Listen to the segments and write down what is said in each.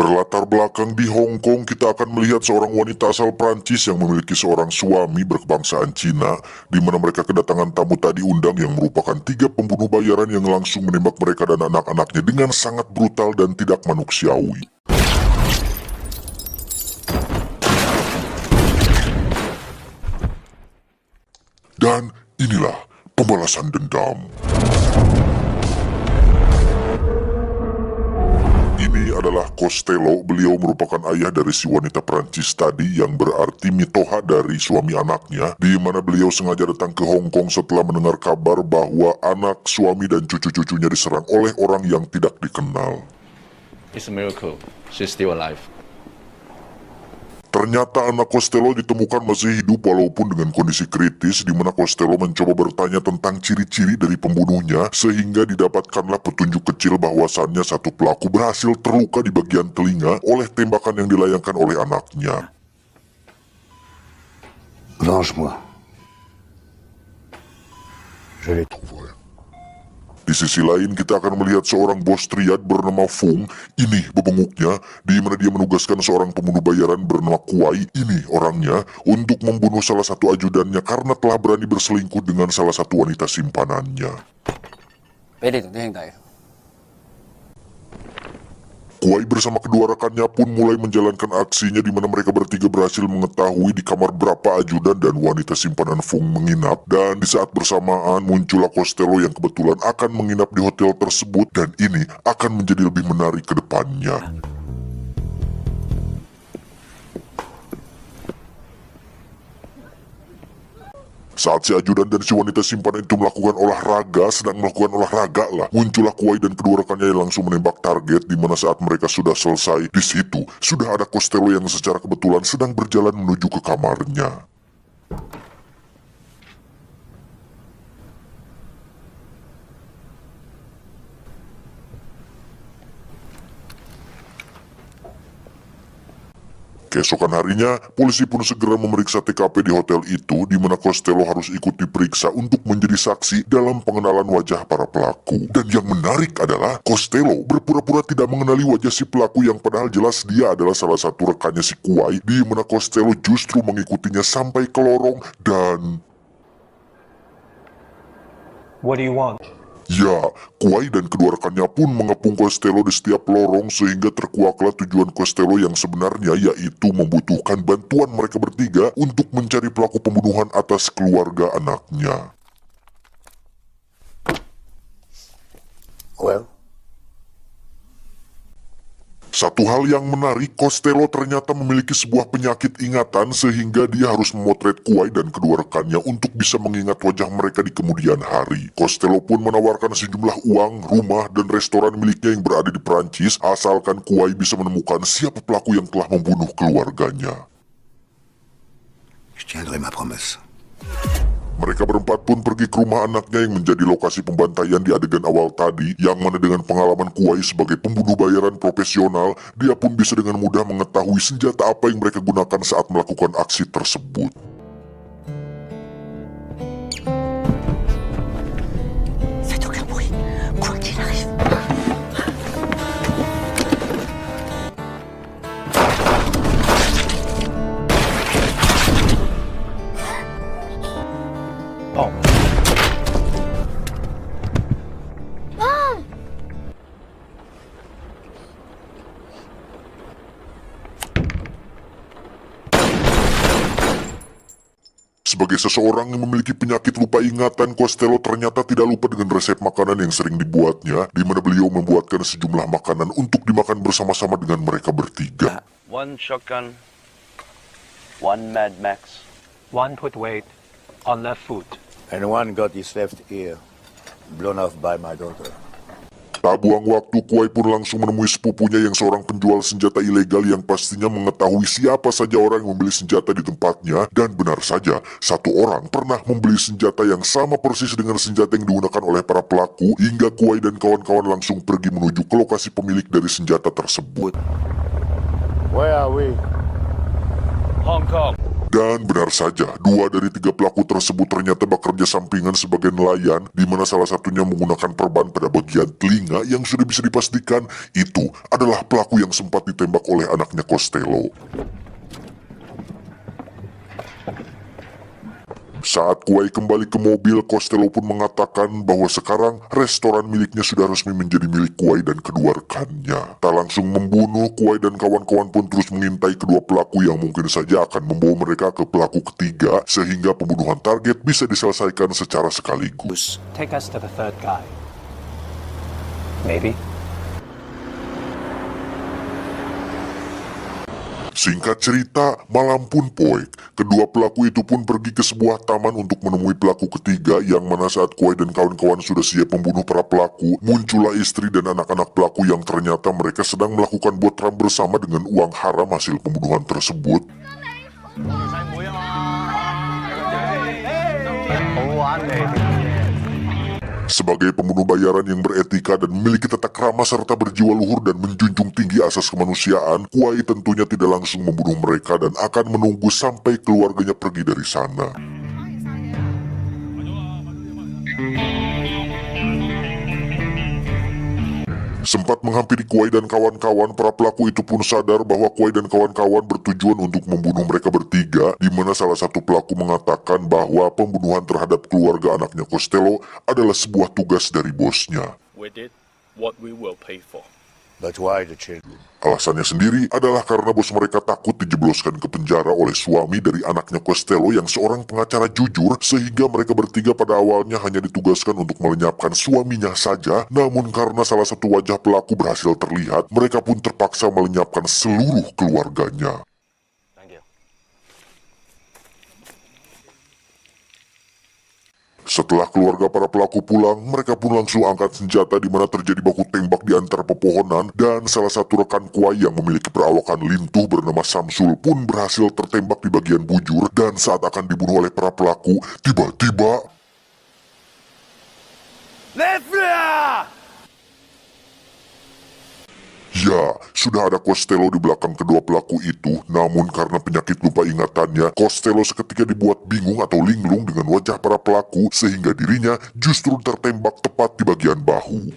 Berlatar belakang di Hong Kong, kita akan melihat seorang wanita asal Prancis yang memiliki seorang suami berkebangsaan Cina, di mana mereka kedatangan tamu tak diundang yang merupakan 3 pembunuh bayaran yang langsung menembak mereka dan anak-anaknya dengan sangat brutal dan tidak manusiawi. Dan inilah pembalasan dendam. Ini adalah Costello, beliau merupakan ayah dari si wanita Prancis tadi yang berarti mitoha dari suami anaknya, di mana beliau sengaja datang ke Hong Kong setelah mendengar kabar bahwa anak, suami dan cucu-cucunya diserang oleh orang yang tidak dikenal. It's a miracle. She's still alive. Ternyata anak Costello ditemukan masih hidup walaupun dengan kondisi kritis, di mana Costello mencoba bertanya tentang ciri-ciri dari pembunuhnya sehingga didapatkanlah petunjuk kecil bahwasannya satu pelaku berhasil terluka di bagian telinga oleh tembakan yang dilayangkan oleh anaknya. Venge-moi. Je l'ai trouvé. Di sisi lain kita akan melihat seorang bos triad bernama Fung, ini bebenguknya, di mana dia menugaskan seorang pembunuh bayaran bernama Kuai, ini orangnya, untuk membunuh salah satu ajudannya karena telah berani berselingkuh dengan salah satu wanita simpanannya. Kuai bersama kedua rekannya pun mulai menjalankan aksinya, di mana mereka bertiga berhasil mengetahui di kamar berapa ajudan dan wanita simpanan Fung menginap, dan di saat bersamaan muncullah Costello yang kebetulan akan menginap di hotel tersebut, dan ini akan menjadi lebih menarik ke depannya. Saat si ajudan dan si wanita simpanan itu melakukan olahraga, muncullah Kuai dan kedua rekannya yang langsung menembak target, di mana saat mereka sudah selesai, di situ sudah ada Costello yang secara kebetulan sedang berjalan menuju ke kamarnya. Keesokan harinya, polisi pun segera memeriksa TKP di hotel itu, di mana Costello harus ikut diperiksa untuk menjadi saksi dalam pengenalan wajah para pelaku. Dan yang menarik adalah Costello berpura-pura tidak mengenali wajah si pelaku yang padahal jelas dia adalah salah satu rekannya si Kuai, di mana Costello justru mengikutinya sampai ke lorong dan... What do you want? Ya, Kuai dan kedua rekannya pun mengepung Costello di setiap lorong sehingga terkuaklah tujuan Costello yang sebenarnya, yaitu membutuhkan bantuan mereka bertiga untuk mencari pelaku pembunuhan atas keluarga anaknya. Well? Satu hal yang menarik, Costello ternyata memiliki sebuah penyakit ingatan sehingga dia harus memotret Kuai dan kedua rekannya untuk bisa mengingat wajah mereka di kemudian hari. Costello pun menawarkan sejumlah uang, rumah, dan restoran miliknya yang berada di Prancis asalkan Kuai bisa menemukan siapa pelaku yang telah membunuh keluarganya. Je tiendrai ma promesse. Mereka berempat pun pergi ke rumah anaknya yang menjadi lokasi pembantaian di adegan awal tadi, yang mana dengan pengalaman Kuai sebagai pembunuh bayaran profesional, dia pun bisa dengan mudah mengetahui senjata apa yang mereka gunakan saat melakukan aksi tersebut. Faites aucun bruit, quoi qu'il arrive. Oh. Sebagai seseorang yang memiliki penyakit lupa ingatan, Costello ternyata tidak lupa dengan resep makanan yang sering dibuatnya, di mana beliau membuatkan sejumlah makanan untuk dimakan bersama-sama dengan mereka bertiga. One shotgun, one Mad Max. One put weight on left foot. And one got his left ear blown off by my daughter. Tak buang waktu, Kuai pun langsung menemui sepupunya yang seorang penjual senjata ilegal yang pastinya mengetahui siapa saja orang yang membeli senjata di tempatnya, dan benar saja, satu orang pernah membeli senjata yang sama persis dengan senjata yang digunakan oleh para pelaku, hingga Kuai dan kawan-kawan langsung pergi menuju ke lokasi pemilik dari senjata tersebut. Where are we? Hong Kong. Dan benar saja, 2 dari 3 pelaku tersebut ternyata bekerja sampingan sebagai nelayan, di mana salah satunya menggunakan perban pada bagian telinga yang sudah bisa dipastikan itu adalah pelaku yang sempat ditembak oleh anaknya Costello. Saat Kuai kembali ke mobil, Costello pun mengatakan bahwa sekarang restoran miliknya sudah resmi menjadi milik Kuai dan kedua rekannya. Tak langsung membunuh, Kuai dan kawan-kawan pun terus mengintai kedua pelaku yang mungkin saja akan membawa mereka ke pelaku ketiga sehingga pembunuhan target bisa diselesaikan secara sekaligus. Take us to the third guy. Maybe. Singkat cerita, malam pun poek. Kedua pelaku itu pun pergi ke sebuah taman untuk menemui pelaku ketiga yang mana saat Kuai dan kawan-kawan sudah siap membunuh para pelaku, muncullah istri dan anak-anak pelaku yang ternyata mereka sedang melakukan botram bersama dengan uang haram hasil pembunuhan tersebut. Sebagai pembunuh bayaran yang beretika dan memiliki tata krama serta berjiwa luhur dan menjunjung tinggi asas kemanusiaan, Kuai tentunya tidak langsung membunuh mereka dan akan menunggu sampai keluarganya pergi dari sana. Sempat menghampiri Kuai dan kawan-kawan, para pelaku itu pun sadar bahwa Kuai dan kawan-kawan bertujuan untuk membunuh mereka bertiga, di mana salah satu pelaku mengatakan bahwa pembunuhan terhadap keluarga anaknya Costello adalah sebuah tugas dari bosnya. We did what we will pay for. But why the children? Alasannya sendiri adalah karena bos mereka takut dijebloskan ke penjara oleh suami dari anaknya Costello yang seorang pengacara jujur, sehingga mereka bertiga pada awalnya hanya ditugaskan untuk melenyapkan suaminya saja, namun karena salah satu wajah pelaku berhasil terlihat, mereka pun terpaksa melenyapkan seluruh keluarganya. Setelah keluarga para pelaku pulang, mereka pun langsung angkat senjata di mana terjadi baku tembak di antara pepohonan dan salah satu rekan Kuai yang memiliki perawakan lintuh bernama Samsul pun berhasil tertembak di bagian bujur dan saat akan dibunuh oleh para pelaku, tiba-tiba ya, sudah ada Costello di belakang kedua pelaku itu, namun karena penyakit lupa ingatannya, Costello seketika dibuat bingung atau linglung dengan wajah para pelaku sehingga dirinya justru tertembak tepat di bagian bahu.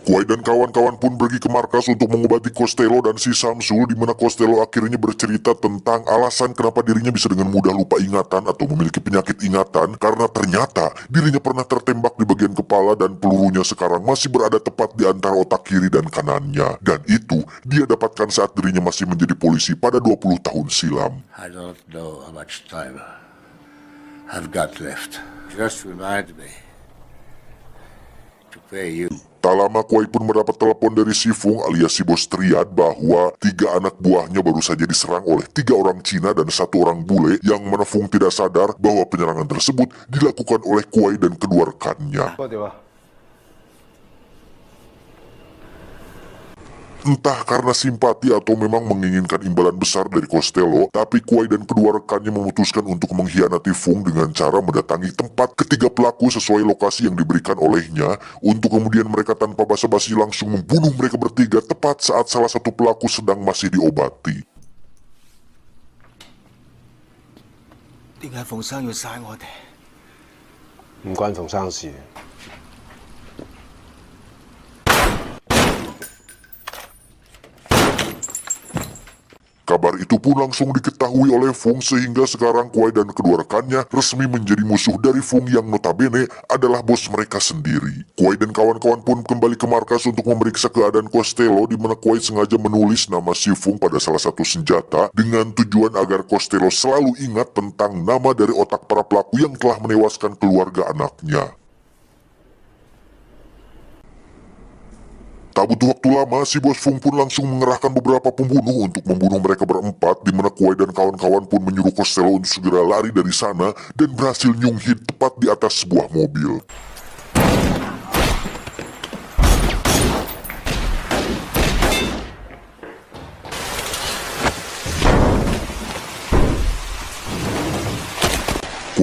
Kuai dan kawan-kawan pun pergi ke markas untuk mengobati Costello dan si Samsul, di mana Costello akhirnya bercerita tentang alasan kenapa dirinya bisa dengan mudah lupa ingatan atau memiliki penyakit ingatan, karena ternyata dirinya pernah tertembak di bagian kepala dan pelurunya sekarang masih berada tepat di antara otak kiri dan kanannya. Dan itu dia dapatkan saat dirinya masih menjadi polisi pada 20 tahun silam. I don't know how much time I've got left. Just remind me to pay you. Tak lama Kuai pun mendapat telepon dari Si Fung alias si bos Triad bahwa 3 anak buahnya baru saja diserang oleh 3 orang Cina dan 1 orang bule, yang mana Fung tidak sadar bahwa penyerangan tersebut dilakukan oleh Kuai dan kedua rekannya. Entah karena simpati atau memang menginginkan imbalan besar dari Costello, tapi Kuai dan kedua rekannya memutuskan untuk mengkhianati Fung dengan cara mendatangi tempat ketiga pelaku sesuai lokasi yang diberikan olehnya, untuk kemudian mereka tanpa basa-basi langsung membunuh mereka bertiga tepat saat salah satu pelaku sedang masih diobati. 點解馮生要殺我哋？唔關馮生事。 Kabar itu pun langsung diketahui oleh Fung sehingga sekarang Kuai dan kedua rekannya resmi menjadi musuh dari Fung yang notabene adalah bos mereka sendiri. Kuai dan kawan-kawan pun kembali ke markas untuk memeriksa keadaan Costello, di mana Kuai sengaja menulis nama Si Fung pada salah satu senjata dengan tujuan agar Costello selalu ingat tentang nama dari otak para pelaku yang telah menewaskan keluarga anaknya. Tak butuh waktu lama, si bos Fung pun langsung mengerahkan beberapa pembunuh untuk membunuh mereka berempat, di mana Kuai dan kawan-kawan pun menyuruh Costello untuk segera lari dari sana dan berhasil nyunghit tepat di atas sebuah mobil.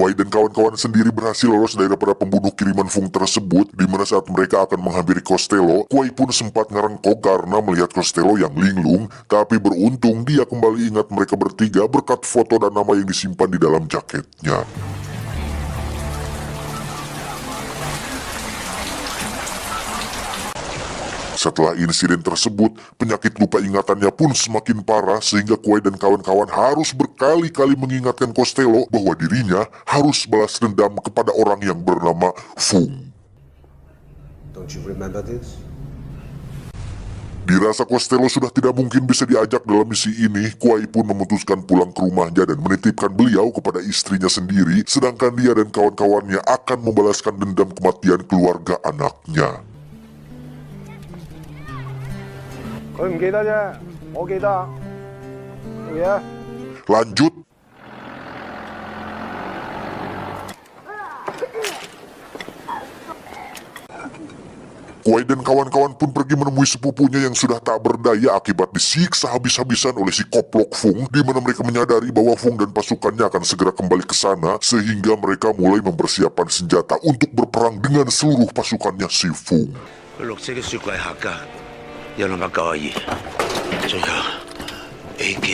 Kuai dan kawan-kawan sendiri berhasil lolos daripada pembunuh kiriman Fung tersebut, di mana saat mereka akan menghampiri Costello, Kuai pun sempat ngerengkok karena melihat Costello yang linglung, tapi beruntung dia kembali ingat mereka bertiga berkat foto dan nama yang disimpan di dalam jaketnya. Setelah insiden tersebut, penyakit lupa ingatannya pun semakin parah sehingga Kuai dan kawan-kawan harus berkali-kali mengingatkan Costello bahwa dirinya harus balas dendam kepada orang yang bernama Fung. Don't you remember this? Dirasa Costello sudah tidak mungkin bisa diajak dalam misi ini, Kuai pun memutuskan pulang ke rumahnya dan menitipkan beliau kepada istrinya sendiri, sedangkan dia dan kawan-kawannya akan membalaskan dendam kematian keluarga anaknya. 佢唔記得啫，我記得。做嘢啊！ Lanjut. Kuai dan kawan-kawan pun pergi menemui sepupunya yang sudah tak berdaya akibat disiksa habis-habisan oleh si koplok Fung, di mana mereka menyadari bahwa Fung dan pasukannya akan segera kembali ke sana, sehingga mereka mulai mempersiapkan senjata untuk berperang dengan seluruh pasukannya si Fung. 佢綠色嘅雪櫃盒㗎，有292，仲有 AK。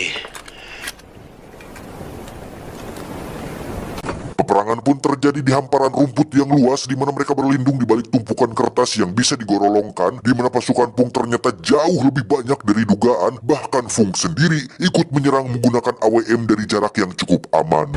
Peperangan pun terjadi di hamparan rumput yang luas, di mana mereka berlindung di balik tumpukan kertas yang bisa digorolongkan, di mana pasukan Fung ternyata jauh lebih banyak dari dugaan, bahkan Fung sendiri ikut menyerang menggunakan AWM dari jarak yang cukup aman.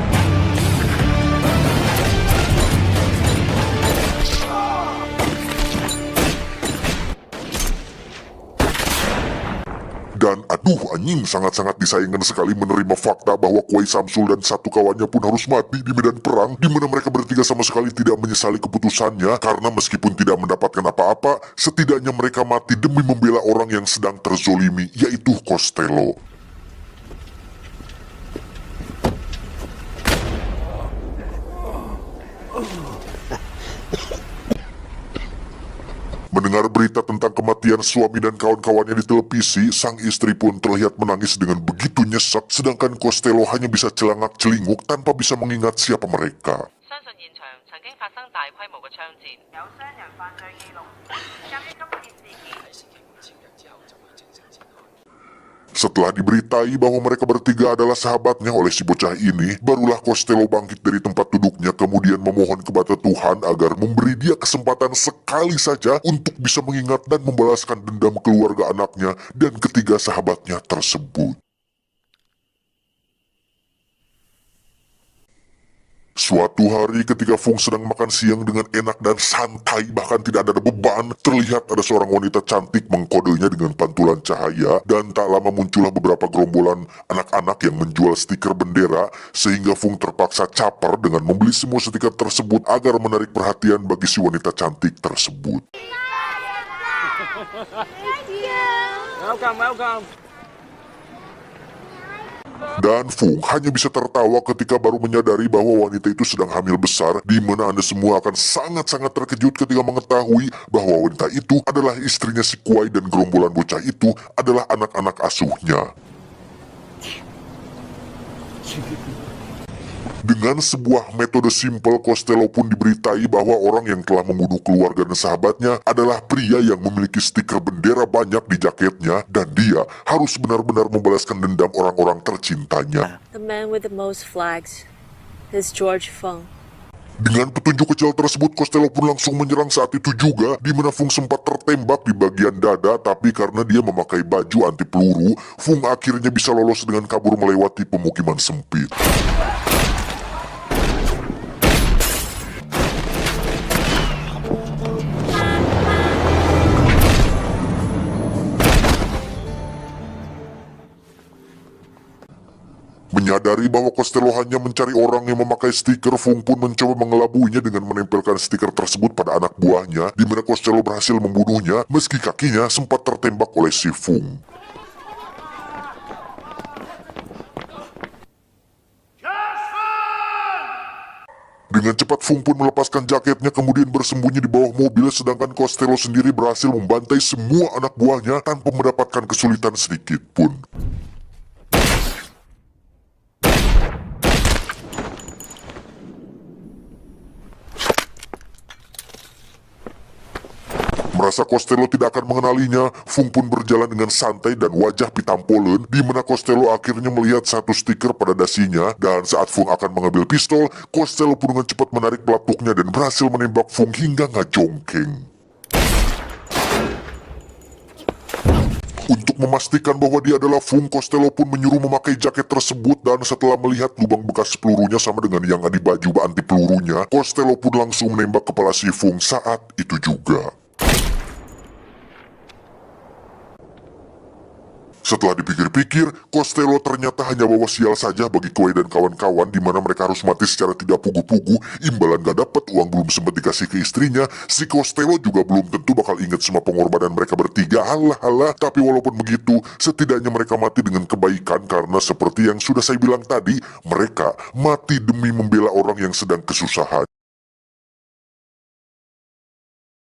Dan aduh anjing, sangat-sangat disayangkan sekali menerima fakta bahwa Kuai Samsul dan satu kawannya pun harus mati di medan perang, di mana mereka bertiga sama sekali tidak menyesali keputusannya, karena meskipun tidak mendapatkan apa-apa, setidaknya mereka mati demi membela orang yang sedang terzolimi, yaitu Costello. Mendengar berita tentang kematian suami dan kawan-kawannya di televisi, sang istri pun terlihat menangis dengan begitu nyesek, sedangkan Costello hanya bisa celangak-celinguk tanpa bisa mengingat siapa mereka. Setelah diberitai bahwa mereka bertiga adalah sahabatnya oleh si bocah ini, barulah Costello bangkit dari tempat duduknya kemudian memohon kepada Tuhan agar memberi dia kesempatan sekali saja untuk bisa mengingat dan membalaskan dendam keluarga anaknya dan ketiga sahabatnya tersebut. Suatu hari ketika Fung sedang makan siang dengan enak dan santai, bahkan tidak ada beban, terlihat ada seorang wanita cantik mengkodenya dengan pantulan cahaya, dan tak lama muncullah beberapa gerombolan anak-anak yang menjual stiker bendera, sehingga Fung terpaksa caper dengan membeli semua stiker tersebut agar menarik perhatian bagi si wanita cantik tersebut. Welcome. Dan Fung hanya bisa tertawa ketika baru menyadari bahwa wanita itu sedang hamil besar, di mana Anda semua akan sangat-sangat terkejut ketika mengetahui bahwa wanita itu adalah istrinya si Kuai dan gerombolan bocah itu adalah anak-anak asuhnya. Dengan sebuah metode simpel, Costello pun diberitai bahwa orang yang telah membunuh keluarga dan sahabatnya adalah pria yang memiliki stiker bendera banyak di jaketnya, dan dia harus benar-benar membalaskan dendam orang-orang tercintanya. The man with the most flags is George Fung. Dengan petunjuk kecil tersebut, Costello pun langsung menyerang saat itu juga, di mana Fung sempat tertembak di bagian dada, tapi karena dia memakai baju anti peluru, Fung akhirnya bisa lolos dengan kabur melewati pemukiman sempit. Menyadari bahwa Costello hanya mencari orang yang memakai stiker, Fung pun mencoba mengelabuinya dengan menempelkan stiker tersebut pada anak buahnya, di mana Costello berhasil membunuhnya meski kakinya sempat tertembak oleh si Fung. Dengan cepat Fung pun melepaskan jaketnya kemudian bersembunyi di bawah mobil, sedangkan Costello sendiri berhasil membantai semua anak buahnya tanpa mendapatkan kesulitan sedikit pun. merasa Costello tidak akan mengenalinya, Fung pun berjalan dengan santai dan wajah pitampolen, di mana Costello akhirnya melihat satu stiker pada dasinya, dan saat Fung akan mengambil pistol, Costello pun dengan cepat menarik pelapuknya dan berhasil menembak Fung hingga ngajongkeng. Untuk memastikan bahwa dia adalah Fung, Costello pun menyuruh memakai jaket tersebut, dan setelah melihat lubang bekas pelurunya sama dengan yang di baju anti pelurunya, Costello pun langsung menembak kepala si Fung saat itu juga. Setelah dipikir-pikir, Costello ternyata hanya bawa sial saja bagi Kuei dan kawan-kawan, di mana mereka harus mati secara tidak pugu-pugu, imbalan gak dapat, uang belum sempat dikasih ke istrinya, si Costello juga belum tentu bakal ingat semua pengorbanan mereka bertiga, halah. Tapi walaupun begitu, setidaknya mereka mati dengan kebaikan, karena seperti yang sudah saya bilang tadi, mereka mati demi membela orang yang sedang kesusahan.